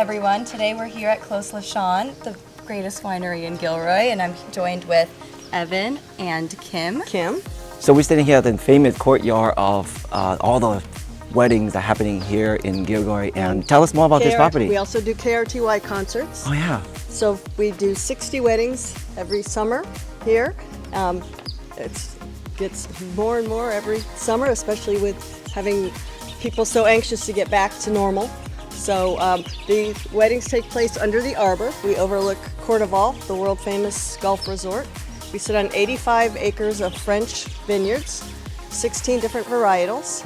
everyone. Today we're here at Clos, LaChance, the greatest winery in Gilroy, and I'm joined with Evan and Kim. So we're sitting here at the famous courtyard of all the weddings that are happening here in Gilroy. And tell us more about this property. We also do KRTY concerts. Oh yeah. So we do 60 weddings every summer here. It gets more and more every summer, especially with having people so anxious to get back to normal. So the weddings take place under the arbor. We overlook Cordoval, the world famous golf resort. We sit on 85 acres of French vineyards, 16 different varietals.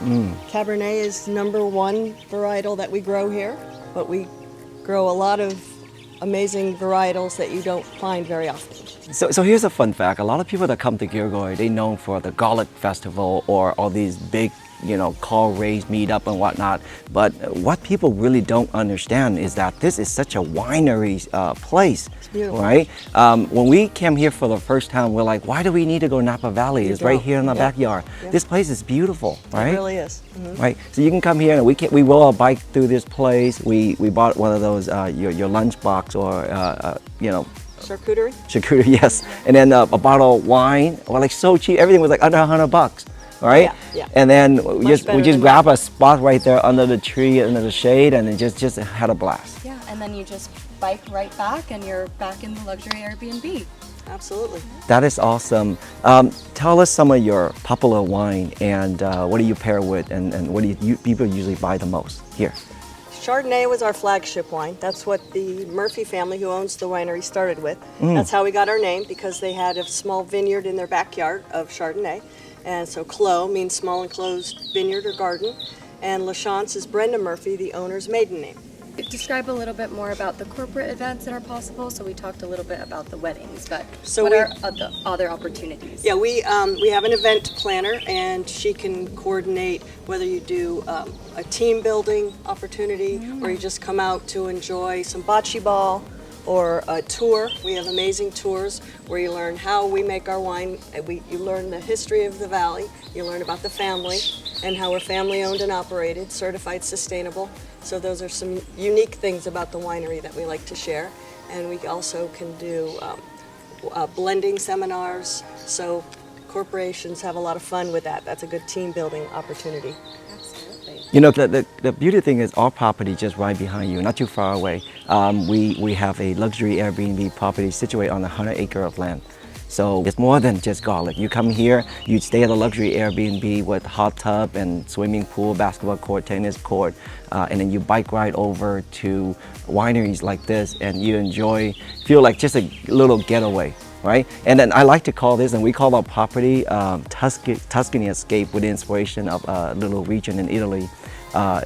Cabernet is #1 varietal that we grow here, but we grow a lot of amazing varietals that you don't find very often. So here's a fun fact. A lot of people that come to Gilroy, they known for the Garlic Festival or all these big, car race meetup and whatnot. But what people really don't understand is that this is such a winery place. It's beautiful. Right? When we came here for the first time, we're like, why do we need to go Napa Valley? It's right here in the backyard. Yeah. This place is beautiful, right? It really is. Right, so you can come here and we roll our bike through this place. We bought one of those your lunch box or Charcuterie? charcuterie, yes, and then a bottle of wine. Well, like so cheap. Everything was like under $100, right? Yeah. And then we just better grab a spot right there under the tree, under the shade, and then just had a blast. Yeah, and then you just bike right back and you're back in the luxury Airbnb. Absolutely. That is awesome. Tell us some of your popular wine and what do you pair with, and what do people usually buy the most here? Chardonnay was our flagship wine. That's what the Murphy family who owns the winery started with. That's how we got our name, because they had a small vineyard in their backyard of Chardonnay. And so Clos means small enclosed vineyard or garden. And LaChance is Brenda Murphy, the owner's maiden name. Describe a little bit more about the corporate events that are possible. So we talked a little bit about the weddings, but So what we- are the other opportunities? Yeah, we have an event planner, and she can coordinate whether you do a team building opportunity or you just come out to enjoy some bocce ball or a tour. We have amazing tours where you learn how we make our wine. You learn the history of the valley. You learn about the family and how we're family owned and operated, certified sustainable. So those are some unique things about the winery that we like to share. And we also can do blending seminars. So corporations have a lot of fun with that. That's a good team building opportunity. Absolutely. The beauty thing is our property just right behind you, not too far away. We have a luxury Airbnb property situated on 100 acres of land. So it's more than just garlic. You come here, you stay at a luxury Airbnb with hot tub and swimming pool, basketball court, tennis court, and then you bike ride over to wineries like this and you feel like just a little getaway, right? And then I like to call this, and we call our property Tuscany Escape, with the inspiration of a little region in Italy,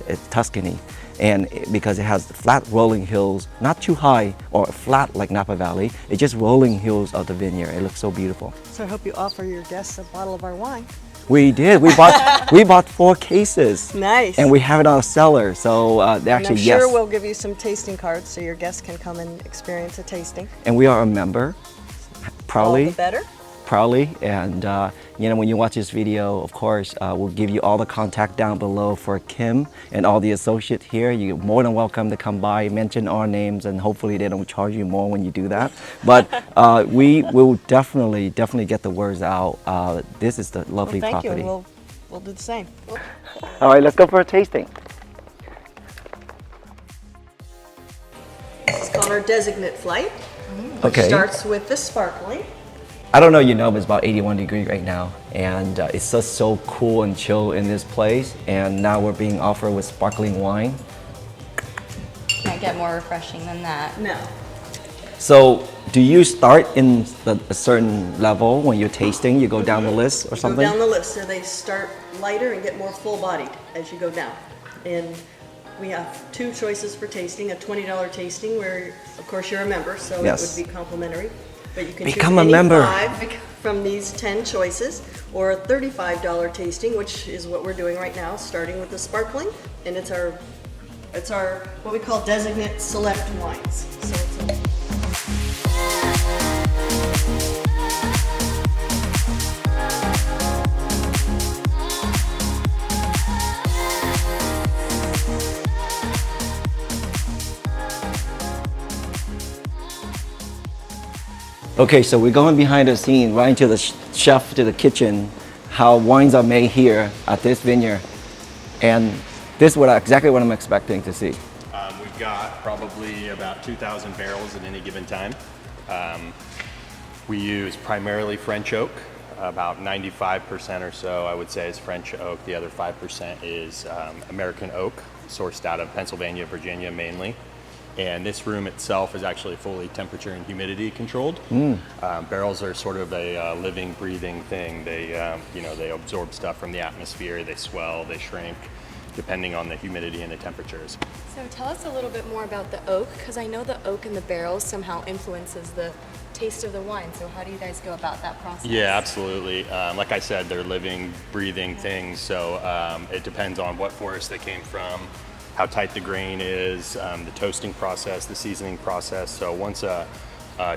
it's Tuscany. And because it has flat rolling hills, not too high or flat like Napa Valley, it's just rolling hills of the vineyard. It looks so beautiful. So I hope you offer your guests a bottle of our wine. We did. We bought 4 cases. Nice. And we have it on a cellar. So And I'm actually, sure yes. we'll give you some tasting cards so your guests can come and experience a tasting. And we are a member, All proudly. the better. And when you watch this video, of course, we'll give you all the contact down below for Kim and all the associates here. You're more than welcome to come by, mention our names, and hopefully they don't charge you more when you do that. But we will definitely get the words out. This is the lovely Well, thank property. you, and we'll do the same. All right, let's go for a tasting. This is called our designate flight, which Okay. starts with the sparkling. I don't know, but it's about 81 degrees right now, and it's just so cool and chill in this place. And now we're being offered with sparkling wine. Can't get more refreshing than that. No. So, do you start in a certain level when you're tasting? You go down the list or Go something? down the list, so they start lighter and get more full-bodied as you go down. And we have 2 choices for tasting: a $20 tasting, where of course you're a member, so Yes. it would be complimentary. But you can Become choose a any member. 5 from these 10 choices, or a $35 tasting, which is what we're doing right now, starting with the sparkling, and it's our what we call designate select wines. So it's Okay, so we're going behind the scene, right into the chef, to the kitchen, how wines are made here at this vineyard. And this is exactly what I'm expecting to see. We've got probably about 2,000 barrels at any given time. We use primarily French oak. About 95% or so, I would say, is French oak. The other 5% is American oak, sourced out of Pennsylvania, Virginia mainly. And this room itself is actually fully temperature and humidity controlled. Barrels are sort of a living, breathing thing. They absorb stuff from the atmosphere. They swell, they shrink, depending on the humidity and the temperatures. So tell us a little bit more about the oak, because I know the oak in the barrels somehow influences the taste of the wine. So how do you guys go about that process? Yeah, absolutely. Like I said, they're living, breathing things. So it depends on what forest they came from, how tight the grain is, the toasting process, the seasoning process. So once a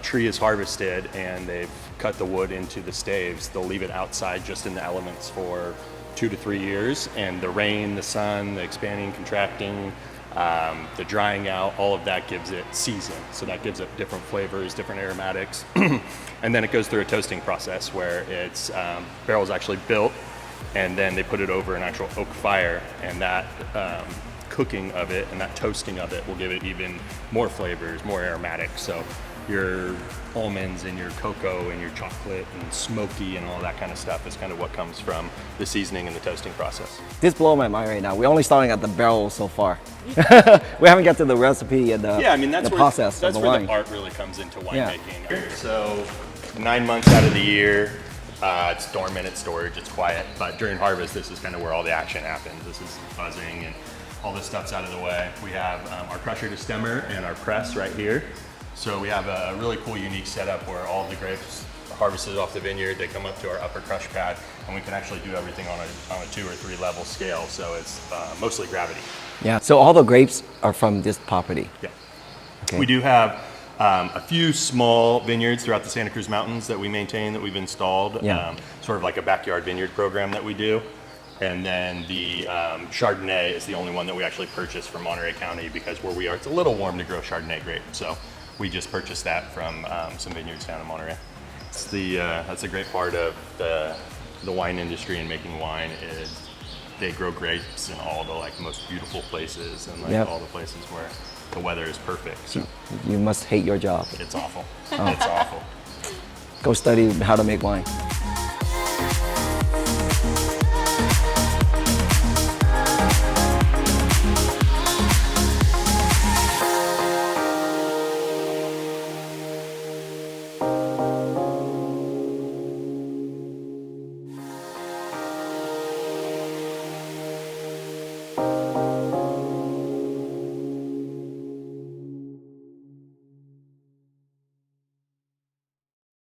tree is harvested and they've cut the wood into the staves, they'll leave it outside just in the elements for 2 to 3 years. And the rain, the sun, the expanding, contracting, the drying out, all of that gives it season. So that gives it different flavors, different aromatics. And then it goes through a toasting process where it's barrels actually built, and then they put it over an actual oak fire, and that cooking of it and that toasting of it will give it even more flavors, more aromatics. So your almonds and your cocoa and your chocolate and smoky and all that kind of stuff is kind of what comes from the seasoning and the toasting process. This blows my mind right now. We're only starting at the barrel so far. We haven't got to the recipe and the process That's of the where wine. the art really comes into winemaking. So 9 months out of the year, it's dormant, it's storage, it's quiet. But during harvest, this is kind of where all the action happens. This is buzzing and all this stuff's out of the way. We have our crusher to stemmer and our press right here. So we have a really cool, unique setup where all the grapes are harvested off the vineyard. They come up to our upper crush pad, and we can actually do everything on a 2 or 3 level scale. So it's mostly gravity. Yeah, so all the grapes are from this property. Yeah. Okay. We do have a few small vineyards throughout the Santa Cruz Mountains that we maintain, that we've installed. Yeah. Sort of like a backyard vineyard program that we do. And then the Chardonnay is the only one that we actually purchased from Monterey County, because where we are, it's a little warm to grow Chardonnay grape. So we just purchased that from some vineyards down in Monterey. That's a great part of the wine industry and making wine is they grow grapes in all the most beautiful places and all the places where the weather is perfect. So You must hate your job. it's awful. It's awful. Go study how to make wine.